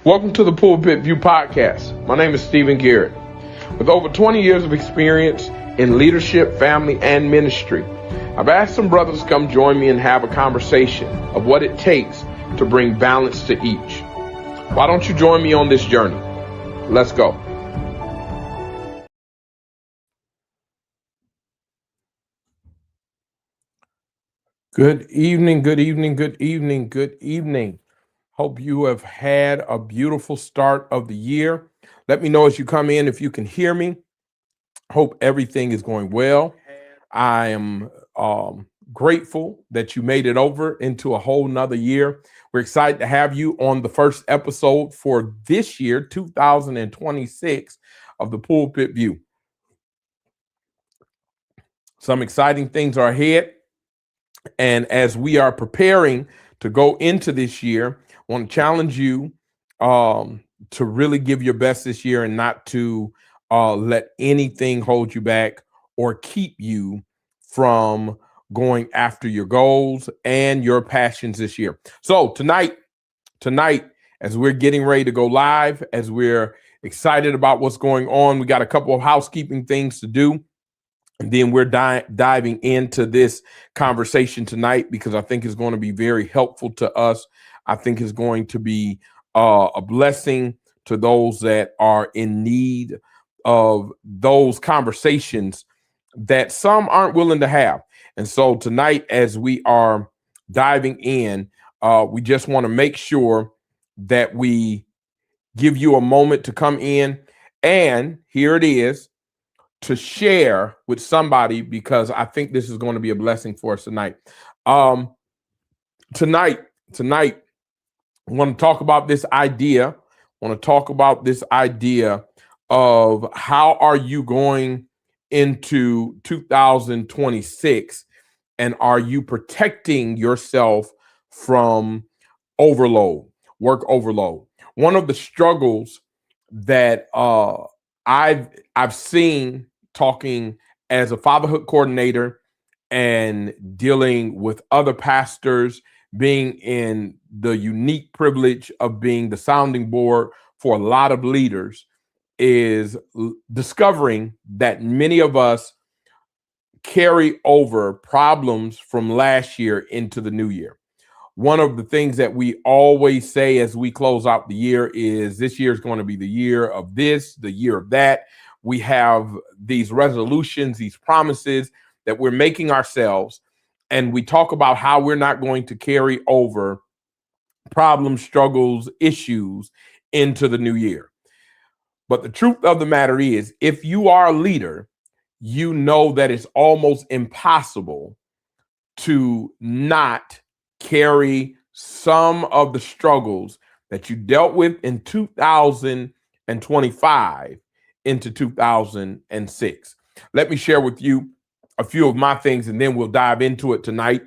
Welcome to the Pulpit View podcast. My name is Stephen Garrett. With over 20 years of experience in leadership, family, and ministry, I've asked some brothers to come join me and have a conversation of what it takes to bring balance to each. Why don't you join me on this journey? Let's go. Good evening, good evening, good evening, good evening. Hope you have had a beautiful start of the year. Let me know as you come in if you can hear me. Hope everything is going well. I am grateful that you made it over into a whole nother year. We're excited to have you on the first episode for this year, 2026, of the Pulpit View. Some exciting things are ahead. And as we are preparing to go into this year, I want to challenge you to really give your best this year and not to let anything hold you back or keep you from going after your goals and your passions this year. So tonight, as we're getting ready to go live, as we're excited about what's going on, we got a couple of housekeeping things to do. And then we're diving into this conversation tonight because I think it's going to be very helpful to us. I think it's going to be a blessing to those that are in need of those conversations that some aren't willing to have. And so tonight, as we are diving in, we just want to make sure that we give you a moment to come in. And here it is, to share with somebody, because I think this is going to be a blessing for us tonight. Tonight, I want to talk about this idea. Of how are you going into 2026, and are you protecting yourself from work overload? One of the struggles that I've seen, talking as a fatherhood coordinator and dealing with other pastors, being in the unique privilege of being the sounding board for a lot of leaders, is discovering that many of us carry over problems from last year into the new year. One of the things that we always say as we close out the year is this year is going to be the year of this, the year of that. We have these resolutions, these promises that we're making ourselves, and we talk about how we're not going to carry over problems, struggles, issues into the new year. But the truth of the matter is, if you are a leader, you know that it's almost impossible to not carry some of the struggles that you dealt with in 2025 into 2006. Let me share with you a few of my things, and then we'll dive into it tonight.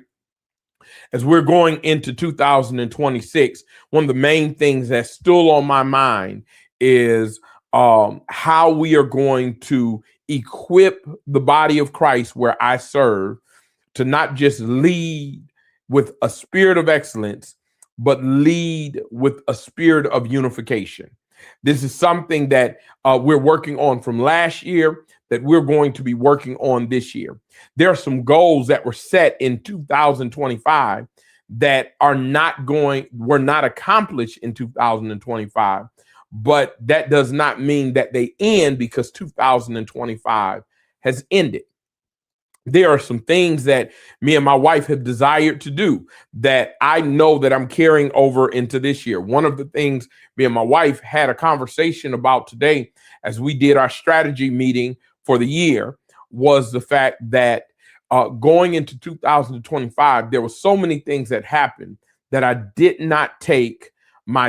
As we're going into 2026, one of the main things that's still on my mind is how we are going to equip the body of Christ where I serve to not just lead with a spirit of excellence, but lead with a spirit of unification. This is something that we're working on from last year, that we're going to be working on this year. There are some goals that were set in 2025 that were not accomplished in 2025, but that does not mean that they end because 2025 has ended. There are some things that me and my wife have desired to do that I know that I'm carrying over into this year. One of the things me and my wife had a conversation about today as we did our strategy meeting for the year was the fact that going into 2025, there were so many things that happened that I did not take my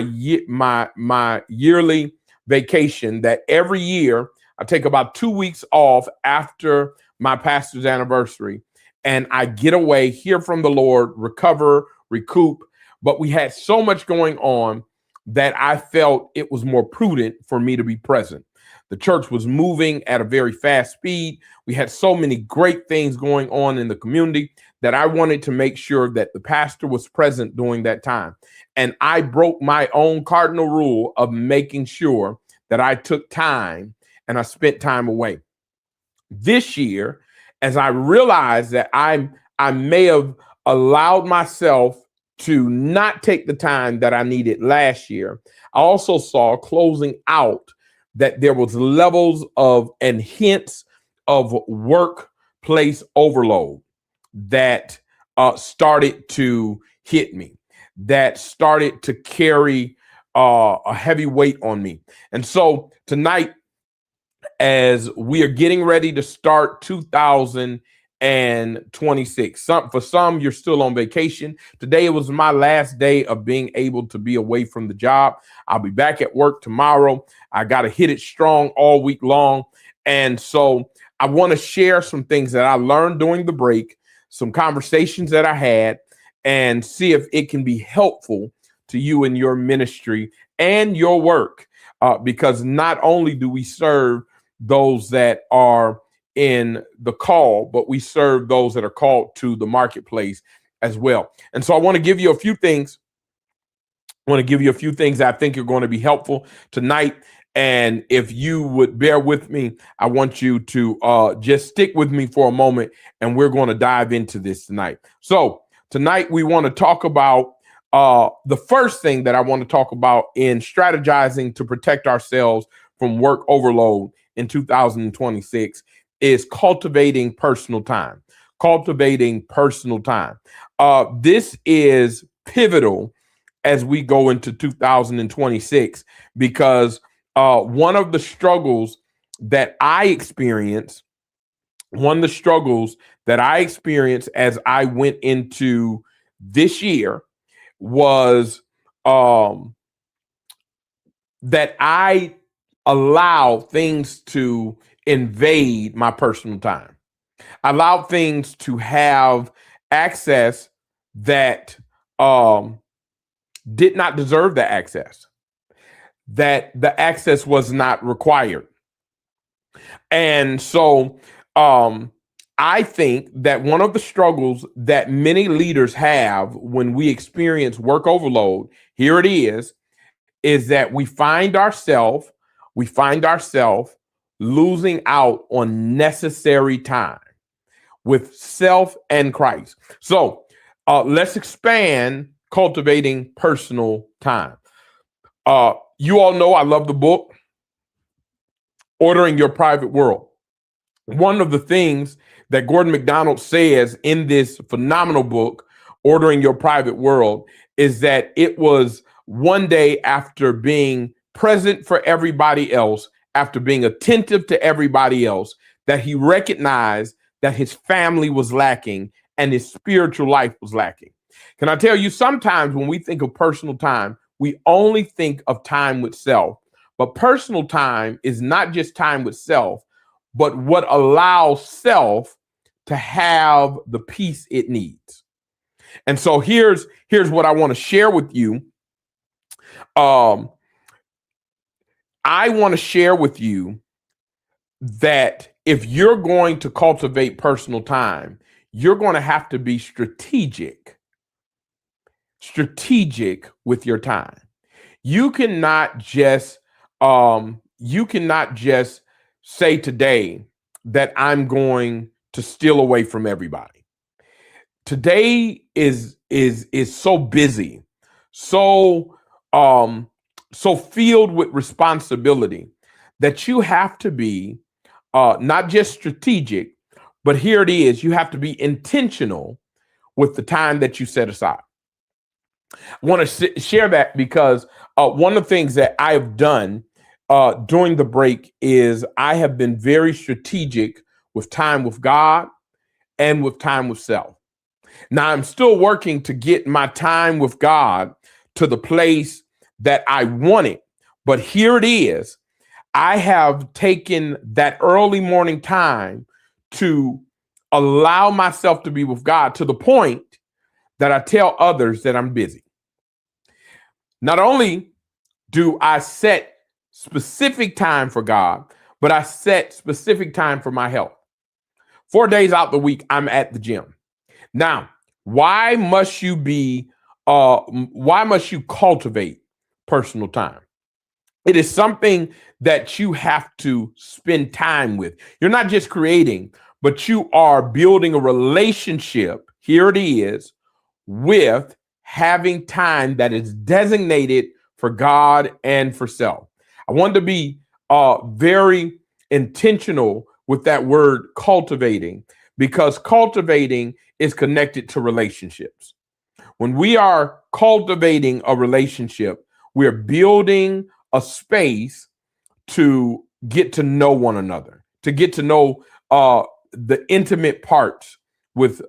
yearly vacation. That every year I take about 2 weeks off after my pastor's anniversary, and I get away, hear from the Lord, recover, recoup. But we had so much going on that I felt it was more prudent for me to be present. The church was moving at a very fast speed. We had so many great things going on in the community that I wanted to make sure that the pastor was present during that time. And I broke my own cardinal rule of making sure that I took time and I spent time away. This year, as I realized that I may have allowed myself to not take the time that I needed last year, I also saw closing out that there was levels of and hints of workplace overload that started to hit me, that started to carry a heavy weight on me. And so tonight, as we are getting ready to start 2026. For some, you're still on vacation. Today was my last day of being able to be away from the job. I'll be back at work tomorrow. I got to hit it strong all week long. And so I want to share some things that I learned during the break, some conversations that I had, and see if it can be helpful to you in your ministry and your work. Because not only do we serve those that are in the call, but we serve those that are called to the marketplace as well. And so I want to give you a few things. That I think are going to be helpful tonight. And if you would bear with me, I want you to just stick with me for a moment, and we're going to dive into this tonight. So tonight we want to talk about the first thing that I want to talk about in strategizing to protect ourselves from work overload in 2026 is cultivating personal time. This is pivotal as we go into 2026, because one of the struggles that I experienced as I went into this year was that I allow things to invade my personal time. I allow things to have access that did not deserve the access, that the access was not required. And so I think that one of the struggles that many leaders have when we experience work overload, here it is that we find ourselves losing out on necessary time with self and Christ. So let's expand cultivating personal time. You all know I love the book, Ordering Your Private World. One of the things that Gordon MacDonald says in this phenomenal book, Ordering Your Private World, is that it was one day after being present for everybody else, after being attentive to everybody else, that he recognized that his family was lacking and his spiritual life was lacking. Can I tell you, sometimes when we think of personal time, we only think of time with self. But personal time is not just time with self, but what allows self to have the peace it needs. And so here's what I want to share with you. I want to share with you that if you're going to cultivate personal time, you're going to have to be strategic with your time. You cannot just say today that I'm going to steal away from everybody. Today is so busy, so filled with responsibility that you have to be not just strategic, but here it is, you have to be intentional with the time that you set aside. I want to share that because one of the things that I have done during the break is I have been very strategic with time with God and with time with self. Now, I'm still working to get my time with God to the place that I want it. But here it is. I have taken that early morning time to allow myself to be with God to the point that I tell others that I'm busy. Not only do I set specific time for God, but I set specific time for my health. 4 days out the week, I'm at the gym. Now, why must you cultivate personal time? It is something that you have to spend time with. You're not just creating, but you are building a relationship. Here it is, with having time that is designated for God and for self. I wanted to be very intentional with that word cultivating, because cultivating is connected to relationships. When we are cultivating a relationship, we're building a space to get to know one another, to get to know the intimate parts with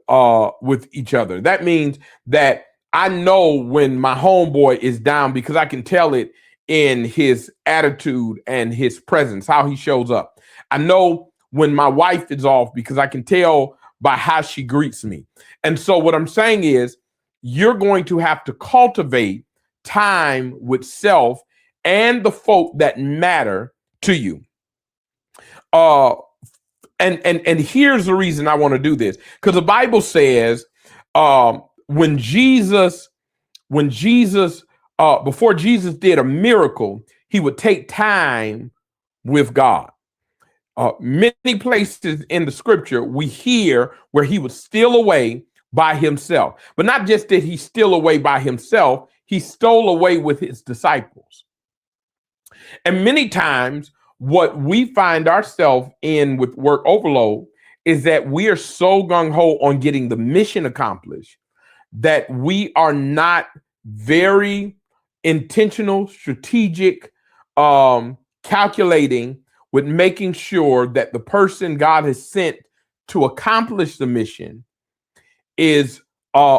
each other. That means that I know when my homeboy is down because I can tell it in his attitude and his presence, how he shows up. I know when my wife is off because I can tell by how she greets me. And so what I'm saying is, you're going to have to cultivate time with self and the folk that matter to you. And here's the reason I want to do this, because the Bible says when Jesus before Jesus did a miracle, he would take time with God. Many places in the scripture we hear where he would steal away by himself, but not just did he steal away by himself, he stole away with his disciples. And many times what we find ourselves in with work overload is that we are so gung-ho on getting the mission accomplished that we are not very intentional, strategic, calculating with making sure that the person God has sent to accomplish the mission is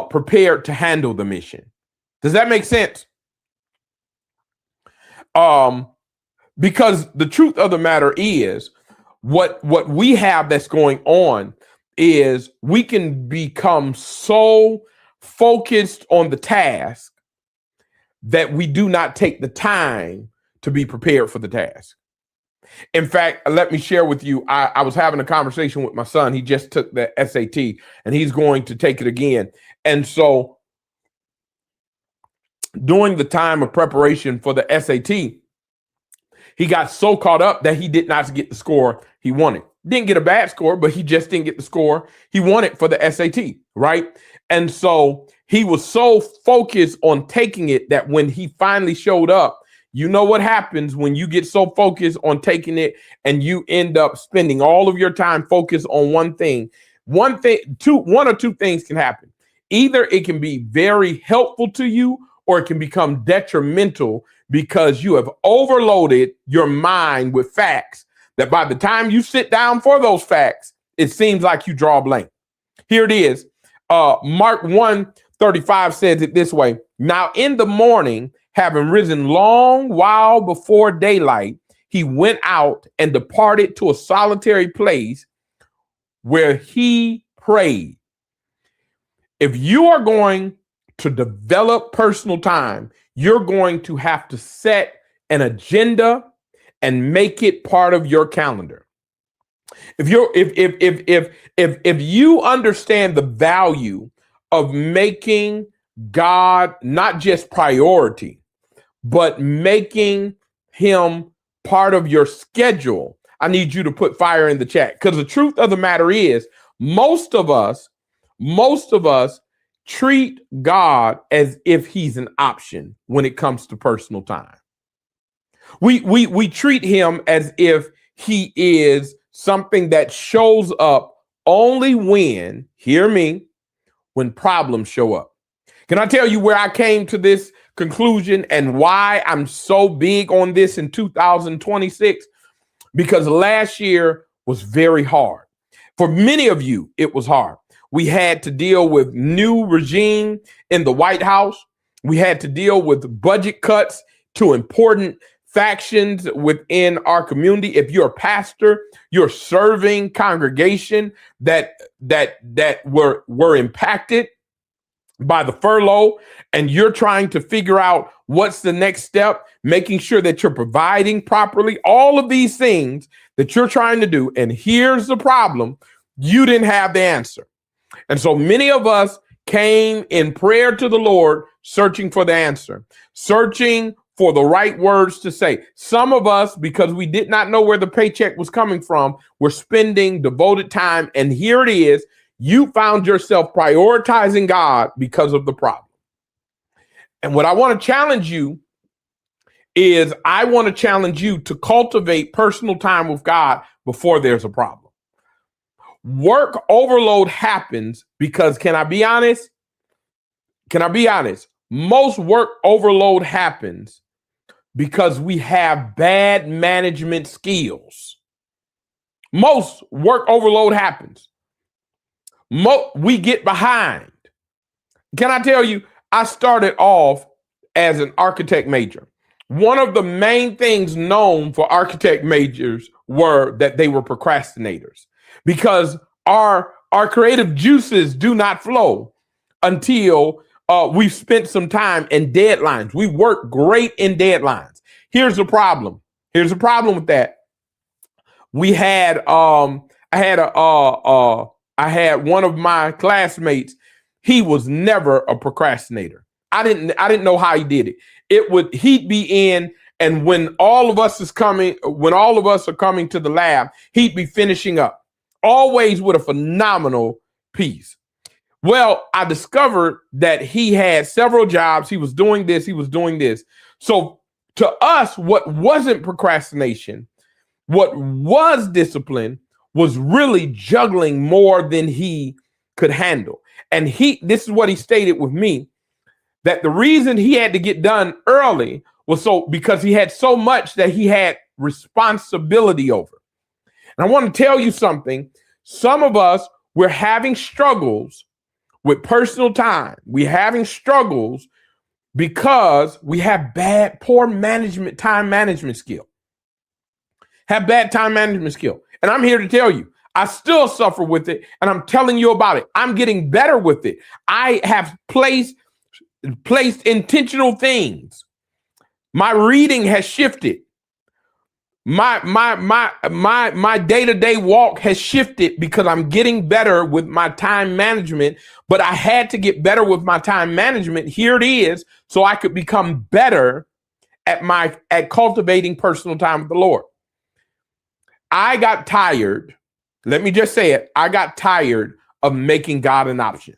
prepared to handle the mission. Does that make sense? Because the truth of the matter is, what we have that's going on is we can become so focused on the task that we do not take the time to be prepared for the task. In fact, let me share with you, I was having a conversation with my son. He just took the SAT and he's going to take it again. And so during the time of preparation for the SAT, he got so caught up that he did not get the score he wanted. Didn't get a bad score, but he just didn't get the score he wanted for the SAT, right? And so he was so focused on taking it that when he finally showed up, you know what happens when you get so focused on taking it and you end up spending all of your time focused on one thing. One or two things can happen. Either it can be very helpful to you or it can become detrimental because you have overloaded your mind with facts that by the time you sit down for those facts, it seems like you draw a blank. Here it is. Mark 1:35 says it this way. Now in the morning, having risen long while before daylight, he went out and departed to a solitary place where he prayed. If you are going to develop personal time, you're going to have to set an agenda and make it part of your calendar. If you understand the value of making God not just priority, but making him part of your schedule, I need you to put fire in the chat, because the truth of the matter is most of us treat God as if he's an option when it comes to personal time. We treat him as if he is something that shows up only when, hear me, when problems show up. Can I tell you where I came to this conclusion and why I'm so big on this in 2026? Because last year was very hard. For many of you, it was hard. We had to deal with new regime in the White House. We had to deal with budget cuts to important factions within our community. If you're a pastor, you're serving congregation that were impacted by the furlough, and you're trying to figure out What's the next step? Making sure that you're providing properly, all of these things that you're trying to do. And here's the problem. You didn't have the answer. And so many of us came in prayer to the Lord, searching for the answer, searching for the right words to say. Some of us, because we did not know where the paycheck was coming from, were spending devoted time. And here it is. You found yourself prioritizing God because of the problem. And what I want to challenge you is I want to challenge you to cultivate personal time with God before there's a problem. Work overload happens because, can I be honest? Most work overload happens because we have bad management skills. Most work overload happens. We get behind. Can I tell you, I started off as an architect major. One of the main things known for architect majors were that they were procrastinators, because our creative juices do not flow until we've spent some time in deadlines. We work great in deadlines. Here's the problem. Here's the problem with that. I had one of my classmates. He was never a procrastinator. I didn't know how he did it. He'd be in, and when all of us are coming to the lab, he'd be finishing up, always with a phenomenal piece. Well, I discovered that he had several jobs. He was doing this. So to us, what wasn't procrastination, what was discipline, was really juggling more than he could handle. And this is what he stated with me, that the reason he had to get done early was because he had so much that he had responsibility over. And I want to tell you something. Some of us, we're having struggles with personal time. We're having struggles because we have poor time management skill. And I'm here to tell you, I still suffer with it, and I'm telling you about it. I'm getting better with it. I have placed intentional things. My reading has shifted. My day-to-day walk has shifted because I'm getting better with my time management. But I had to get better with my time management. Here it is, so I could become better at cultivating personal time with the Lord. I got tired. Let me just say it. I got tired of making God an option.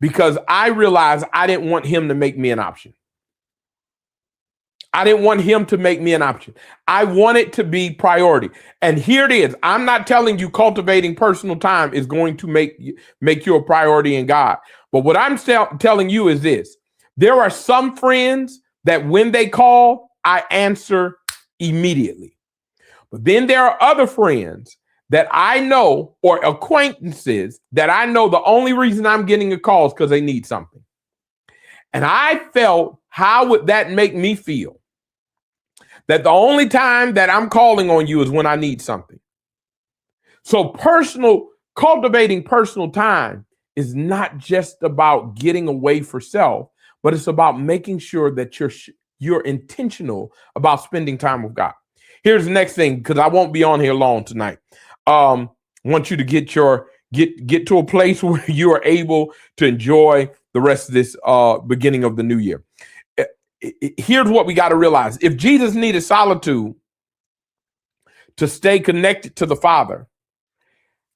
Because I realized I didn't want him to make me an option. I wanted to be priority. And here it is. I'm not telling you cultivating personal time is going to make you a priority in God. But what I'm telling you is this. There are some friends that when they call, I answer immediately. But then there are other friends that I know, or acquaintances that I know the only reason I'm getting a call is because they need something. And I felt, how would that make me feel? That the only time that I'm calling on you is when I need something. So cultivating personal time is not just about getting away for self, but it's about making sure that you're intentional about spending time with God. Here's the next thing, because I won't be on here long tonight. I want you to get to a place where you are able to enjoy the rest of this beginning of the new year. Here's what we got to realize. If Jesus needed solitude to stay connected to the Father,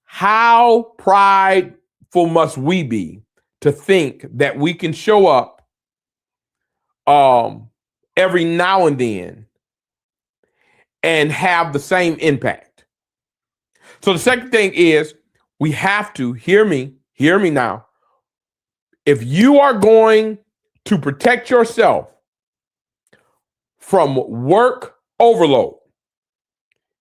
how prideful must we be to think that we can show up every now and then and have the same impact? So the second thing is, we have to, hear me now. If you are going to protect yourself from work overload,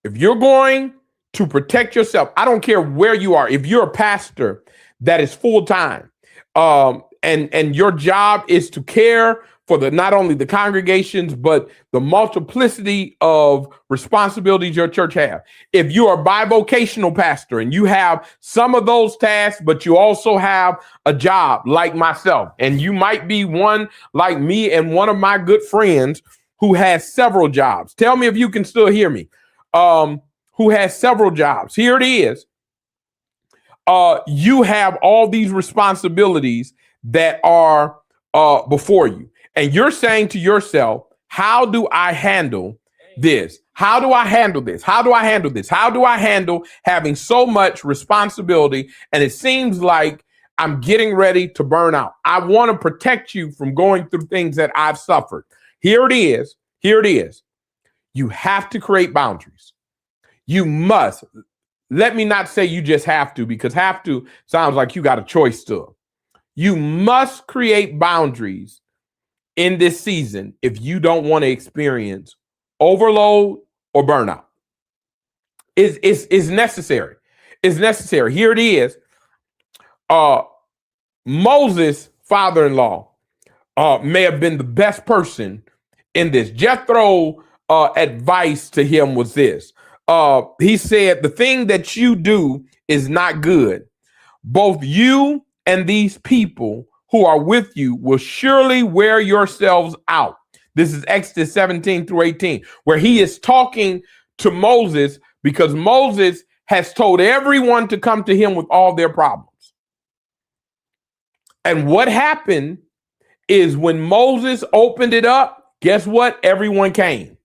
if you're going to protect yourself, I don't care where you are. If you're a pastor that is full time, and your job is to care for the not only the congregations, but the multiplicity of responsibilities your church have. If you are a bivocational pastor and you have some of those tasks, but you also have a job like myself, and you might be one like me and one of my good friends who has several jobs. Tell me if you can still hear me. Who has several jobs. Here it is. You have all these responsibilities that are before you. And you're saying to yourself, how do I handle this? How do I handle this? How do I handle this? How do I handle having so much responsibility? And it seems like I'm getting ready to burn out. I want to protect you from going through things that I've suffered. Here it is. Here it is. You have to create boundaries. You must. Let me not say you just have to, because have to sounds like you got a choice still. You must create boundaries in this season if you don't want to experience overload or burnout. It's necessary. It's necessary. Here it is. Moses' father-in-law may have been the best person in this. Jethro's advice to him was this. He said, the thing that you do is not good. Both you and these people who are with you will surely wear yourselves out. This is Exodus 17 through 18, where he is talking to Moses because Moses has told everyone to come to him with all their problems. And what happened is when Moses opened it up, guess what? Everyone came.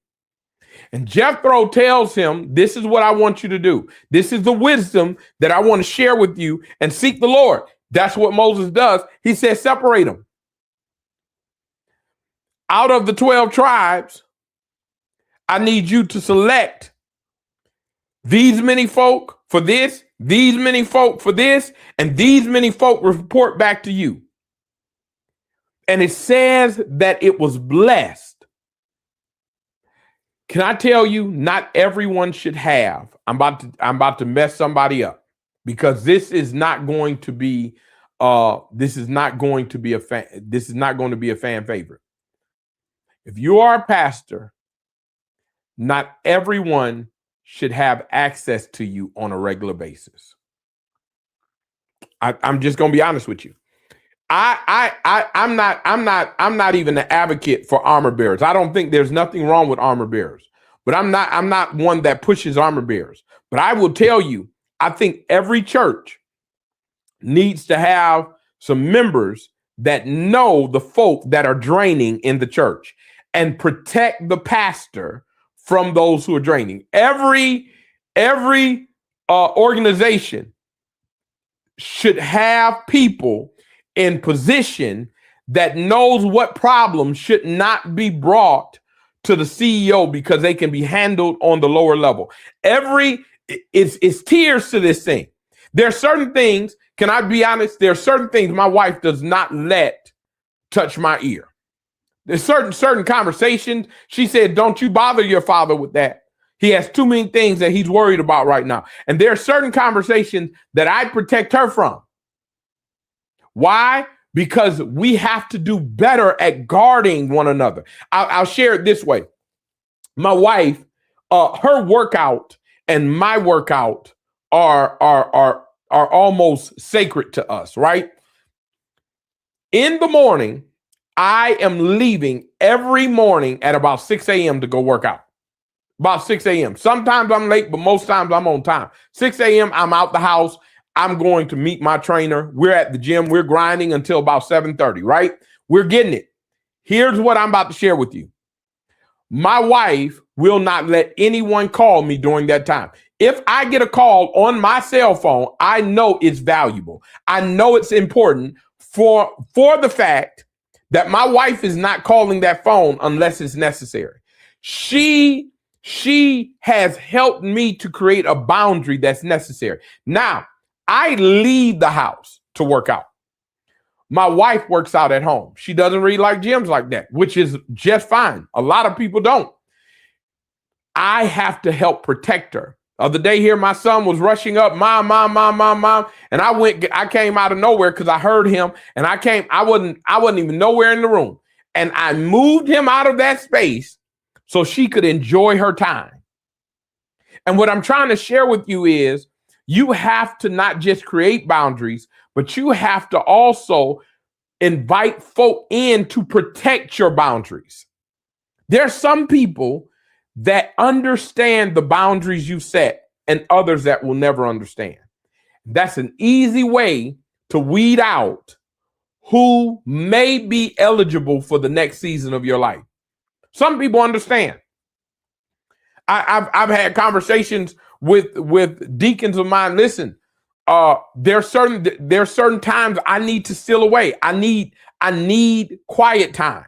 And Jethro tells him, this is what I want you to do. This is the wisdom that I want to share with you, and seek the Lord. That's what Moses does. He says, separate them. Out of the 12 tribes, I need you to select these many folk for this, these many folk for this, and these many folk report back to you. And it says that it was blessed. Can I tell you, not everyone should have. I'm about to mess somebody up, because this is not going to be a fan favorite. If you are a pastor, not everyone should have access to you on a regular basis. I'm just going to be honest with you. I'm not even an advocate for armor bearers. I don't think there's nothing wrong with armor bearers, but I'm not one that pushes armor bearers. But I will tell you, I think every church needs to have some members that know the folk that are draining in the church and protect the pastor from those who are draining. Every organization should have people in position that knows what problems should not be brought to the CEO because they can be handled on the lower level. It's tiers to this thing. There are certain things, can I be honest? There are certain things my wife does not let touch my ear. There's certain conversations. She said, don't you bother your father with that. He has too many things that he's worried about right now. And there are certain conversations that I protect her from. Why? Because we have to do better at guarding one another. I'll share it this way. My wife, her workout and my workout are almost sacred to us, right? In the morning, I am leaving every morning at about 6 a.m. to go work out. About 6 a.m. Sometimes I'm late, but most times I'm on time. 6 a.m. I'm out the house. I'm going to meet my trainer. We're at the gym. We're grinding until about 7:30, right? We're getting it. Here's what I'm about to share with you. My wife will not let anyone call me during that time. If I get a call on my cell phone, I know it's valuable. I know it's important for the fact that my wife is not calling that phone unless it's necessary. She has helped me to create a boundary that's necessary. Now, I leave the house to work out. My wife works out at home. She doesn't really like gyms like that, which is just fine. A lot of people don't. I have to help protect her. The other day here, my son was rushing up, mom. And I came out of nowhere because I heard him, and I wasn't even nowhere in the room. And I moved him out of that space so she could enjoy her time. And what I'm trying to share with you is you have to not just create boundaries, but you have to also invite folk in to protect your boundaries. There's some people that understand the boundaries you set and others that will never understand. That's an easy way to weed out who may be eligible for the next season of your life. Some people understand. I've had conversations with deacons of mine. Listen, there's certain times I need to steal away. I need quiet time.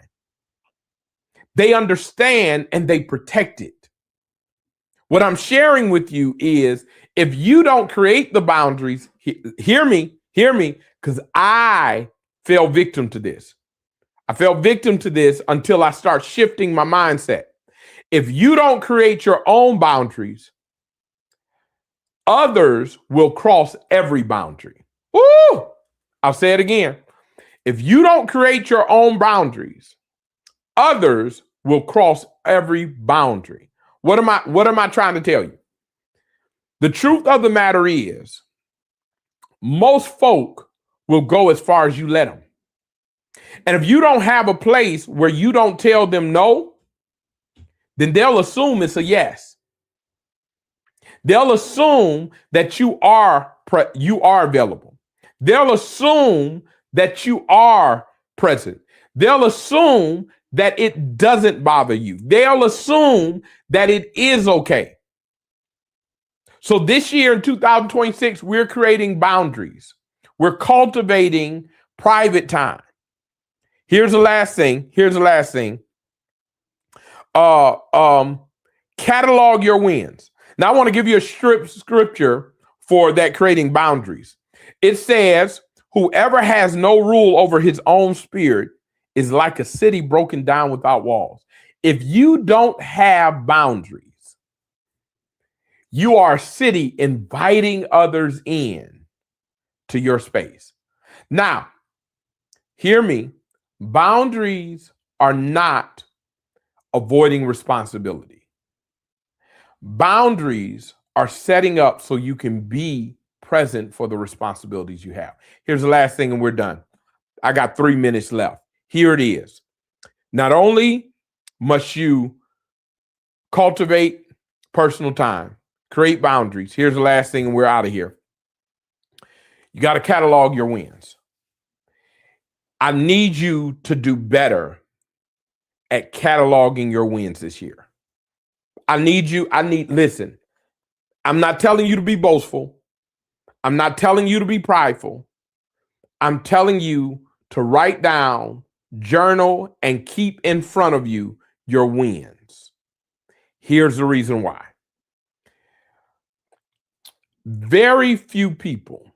They understand and they protect it. What I'm sharing with you is if you don't create the boundaries, hear me, because I fell victim to this. I fell victim to this until I start shifting my mindset. If you don't create your own boundaries, others will cross every boundary. Woo! I'll say it again. If you don't create your own boundaries, others will cross every boundary. What am I trying to tell you? The truth of the matter is, most folk will go as far as you let them. And if you don't have a place where you don't tell them no, then they'll assume it's a yes. They'll assume that you are available. They'll assume that you are present. They'll assume that it doesn't bother you. They'll assume that it is okay. So this year in 2026, we're creating boundaries. We're cultivating private time. Here's the last thing. Catalog your wins. Now I want to give you a scripture for that, creating boundaries. It says, whoever has no rule over his own spirit is like a city broken down without walls. If you don't have boundaries, you are a city inviting others in to your space. Now, hear me. Boundaries are not avoiding responsibility. Boundaries are setting up so you can be present for the responsibilities you have. Here's the last thing and we're done. I got 3 minutes left. Here it is. Not only must you cultivate personal time, create boundaries. Here's the last thing and we're out of here. You got to catalog your wins. I need you to do better at cataloging your wins this year. Listen, I'm not telling you to be boastful. I'm not telling you to be prideful. I'm telling you to write down, journal, and keep in front of you your wins. Here's the reason why. Very few people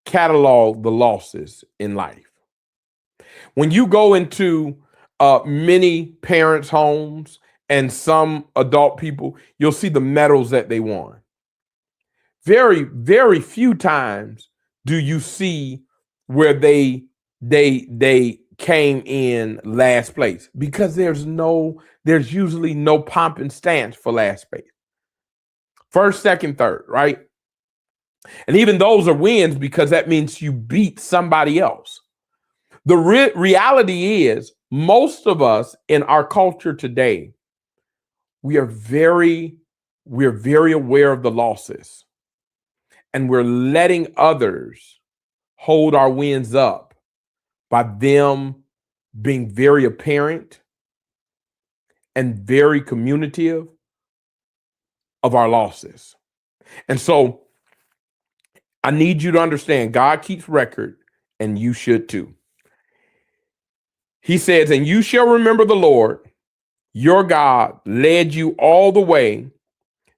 catalog the losses in life. When you go into many parents' homes and some adult people, you'll see the medals that they won. Very, very few times do you see where they came in last place, because there's usually no pomp and stance for last place. First, second, third, right? And even those are wins because that means you beat somebody else. The reality is, most of us in our culture today, we're very aware of the losses, and we're letting others hold our wins up by them being very apparent and very communicative of our losses. And so I need you to understand, God keeps record, and you should too. He says, and you shall remember the Lord, your God led you all the way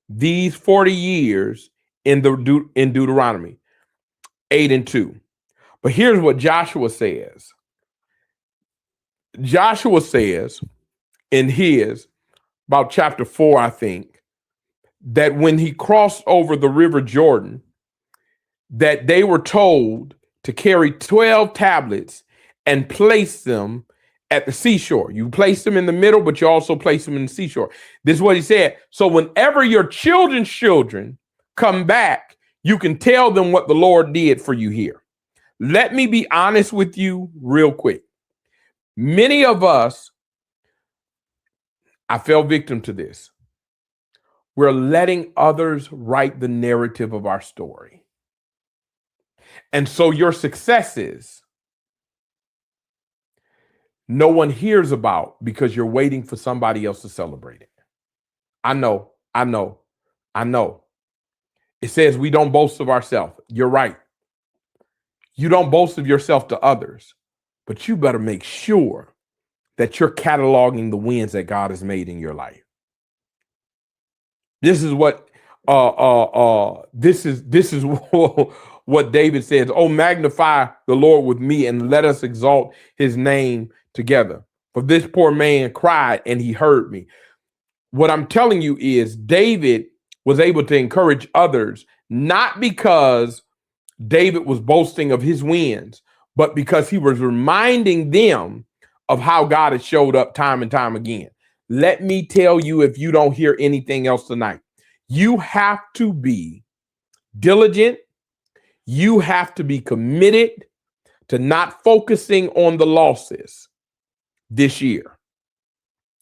these 40 years in Deuteronomy 8:2. But here's what Joshua says. Joshua says in about chapter 4, I think, that when he crossed over the river Jordan, that they were told to carry 12 tablets and place them at the seashore. You place them in the middle, but you also place them in the seashore. This is what he said. So whenever your children's children come back, you can tell them what the Lord did for you here. Let me be honest with you real quick. Many of us, I fell victim to this. We're letting others write the narrative of our story. And so your successes, no one hears about because you're waiting for somebody else to celebrate it. I know. It says we don't boast of ourselves. You're right. You don't boast of yourself to others, but you better make sure that you're cataloging the wins that God has made in your life. This is what this is what David says. Oh, magnify the Lord with me and let us exalt his name together. For this poor man cried and he heard me. What I'm telling you is David was able to encourage others, not because David was boasting of his wins, but because he was reminding them of how God has showed up time and time again. Let me tell you, if you don't hear anything else tonight, you have to be diligent. You have to be committed to not focusing on the losses this year.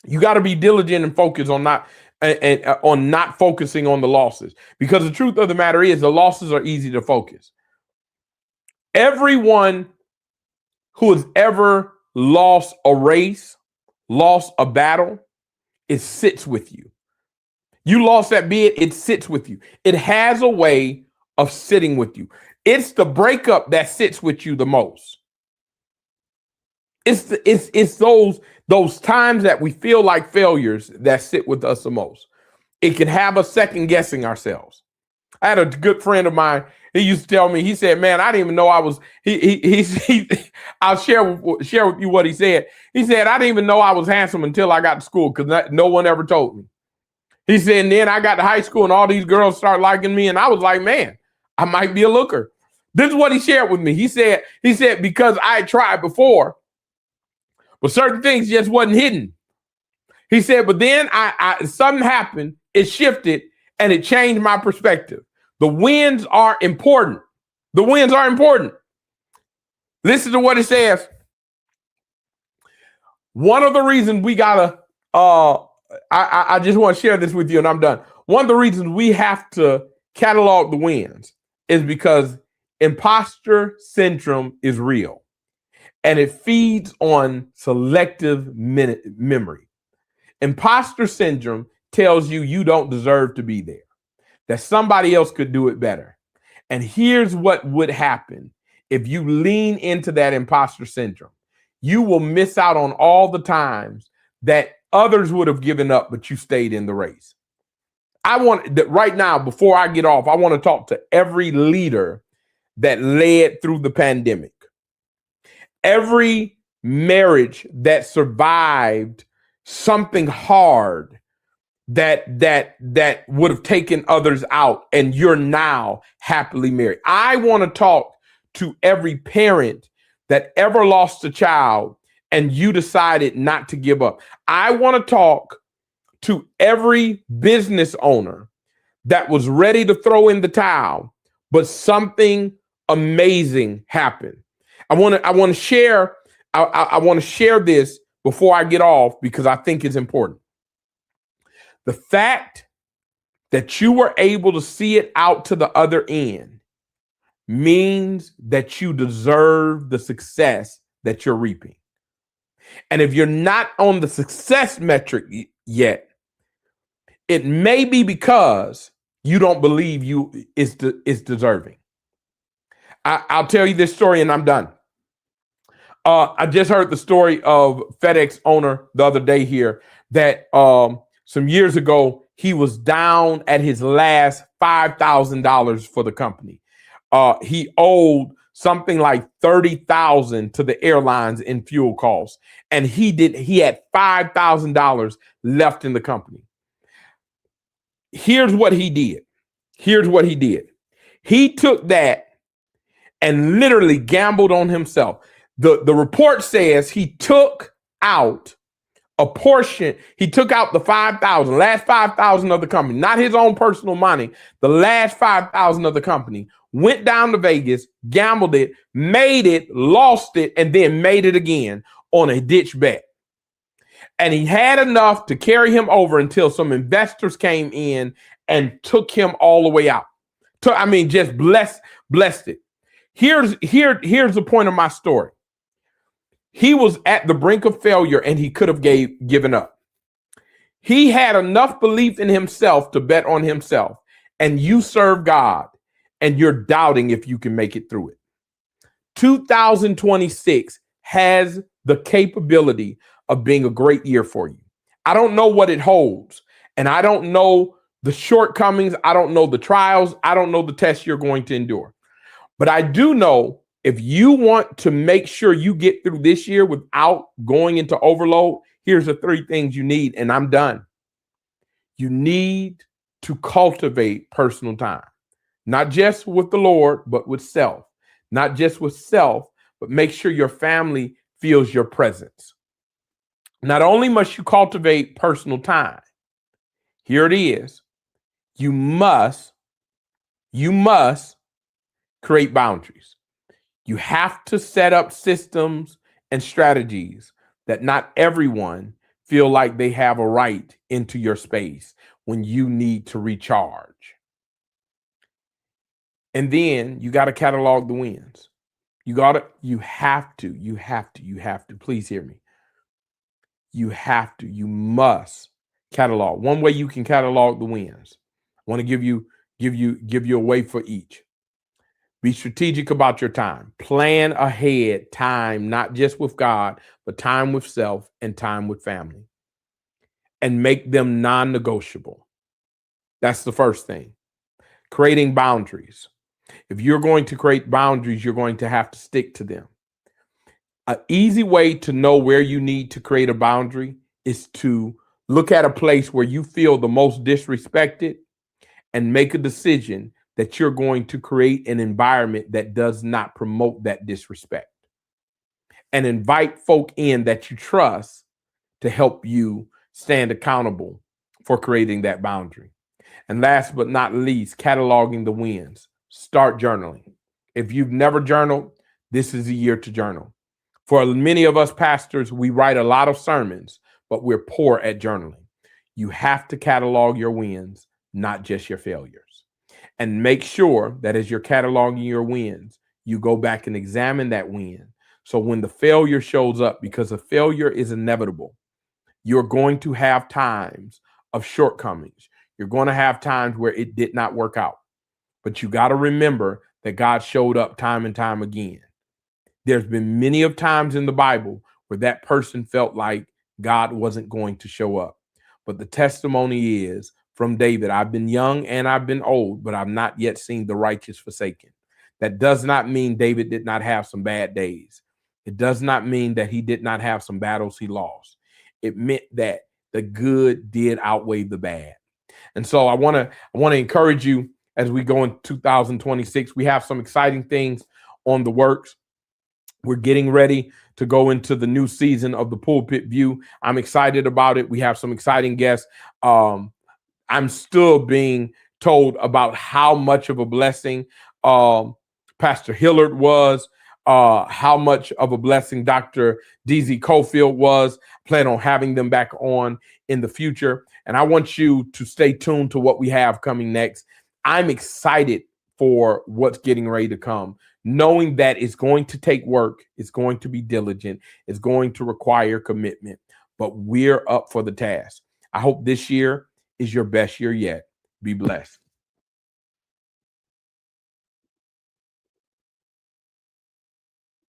You got to be diligent and focused on not focusing on the losses, because the truth of the matter is the losses are easy to focus. Everyone who has ever lost a race, lost a battle, it sits with you. You lost that bid, it sits with you. It has a way of sitting with you. It's the breakup that sits with you the most. It's those times that we feel like failures that sit with us the most. It can have us second guessing ourselves. I had a good friend of mine. He used to tell me, he said, man, I didn't even know I was, I'll share with you what he said. He said, I didn't even know I was handsome until I got to school because no one ever told me. He said, and then I got to high school and all these girls start liking me. And I was like, man, I might be a looker. This is what he shared with me. He said, because I had tried before, but certain things just wasn't hidden. He said, but then something happened, it shifted, and it changed my perspective. The wins are important. The wins are important. Listen to what it says. One of the reasons we gotta, I just want to share this with you and I'm done. One of the reasons we have to catalog the wins is because imposter syndrome is real and it feeds on selective memory. Imposter syndrome tells you don't deserve to be there, that somebody else could do it better. And here's what would happen if you lean into that imposter syndrome. You will miss out on all the times that others would have given up, but you stayed in the race. I want that right now, before I get off, I want to talk to every leader that led through the pandemic. Every marriage that survived something hard that would have taken others out, and you're now happily married. I want to talk to every parent that ever lost a child and you decided not to give up. I want to talk to every business owner that was ready to throw in the towel, but something amazing happened. I want to share this before I get off because I think it's important. The fact that you were able to see it out to the other end means that you deserve the success that you're reaping. And if you're not on the success metric yet, it may be because you don't believe you is deserving. I'll tell you this story and I'm done. I just heard the story of FedEx owner the other day here that some years ago, he was down at his last $5,000 for the company. He owed something like $30,000 to the airlines in fuel costs. And he had $5,000 left in the company. Here's what he did. He took that and literally gambled on himself. The report says he took out a portion. He took out the 5,000, last 5,000 of the company, not his own personal money, the last 5,000 of the company, went down to Vegas, gambled it, made it, lost it, and then made it again on a ditch bet. And he had enough to carry him over until some investors came in and took him all the way out. Just blessed it. Here's the point of my story. He was at the brink of failure and he could have given up. He had enough belief in himself to bet on himself, and you serve God and you're doubting if you can make it through it. 2026 has the capability of being a great year for you. I don't know what it holds, and I don't know the shortcomings. I don't know the trials. I don't know the tests you're going to endure. But I do know if you want to make sure you get through this year without going into overload, here's the 3 things you need, and I'm done. You need to cultivate personal time, not just with the Lord, but with self. Not just with self, but make sure your family feels your presence. Not only must you cultivate personal time, here it is, you must create boundaries. You have to set up systems and strategies that not everyone feel like they have a right into your space when you need to recharge. And then you got to catalog the wins. You have to, please hear me. You must catalog. One way you can catalog the wins. I want to give you a way for each. Be strategic about your time. Plan ahead time, not just with God, but time with self and time with family. And make them non-negotiable. That's the first thing. Creating boundaries. If you're going to create boundaries, you're going to have to stick to them. An easy way to know where you need to create a boundary is to look at a place where you feel the most disrespected and make a decision that you're going to create an environment that does not promote that disrespect. And invite folk in that you trust to help you stand accountable for creating that boundary. And last but not least, cataloging the wins. Start journaling. If you've never journaled, this is a year to journal. For many of us pastors, we write a lot of sermons, but we're poor at journaling. You have to catalog your wins, not just your failures. And make sure that as you're cataloging your wins, you go back and examine that win. So when the failure shows up, because a failure is inevitable, you're going to have times of shortcomings. You're going to have times where it did not work out. But you got to remember that God showed up time and time again. There's been many of times in the Bible where that person felt like God wasn't going to show up. But the testimony is from David, I've been young and I've been old, but I've not yet seen the righteous forsaken. That does not mean David did not have some bad days. It does not mean that he did not have some battles he lost. It meant that the good did outweigh the bad. And so I want to encourage you as we go in 2026. We have some exciting things on the works. We're getting ready to go into the new season of the Pulpit View. I'm excited about it. We have some exciting guests. I'm still being told about how much of a blessing Pastor Hillard was, how much of a blessing Dr. DZ Cofield was. Plan on having them back on in the future. And I want you to stay tuned to what we have coming next. I'm excited for what's getting ready to come, knowing that it's going to take work, it's going to be diligent, it's going to require commitment, but we're up for the task. I hope this year is your best year yet. Be blessed.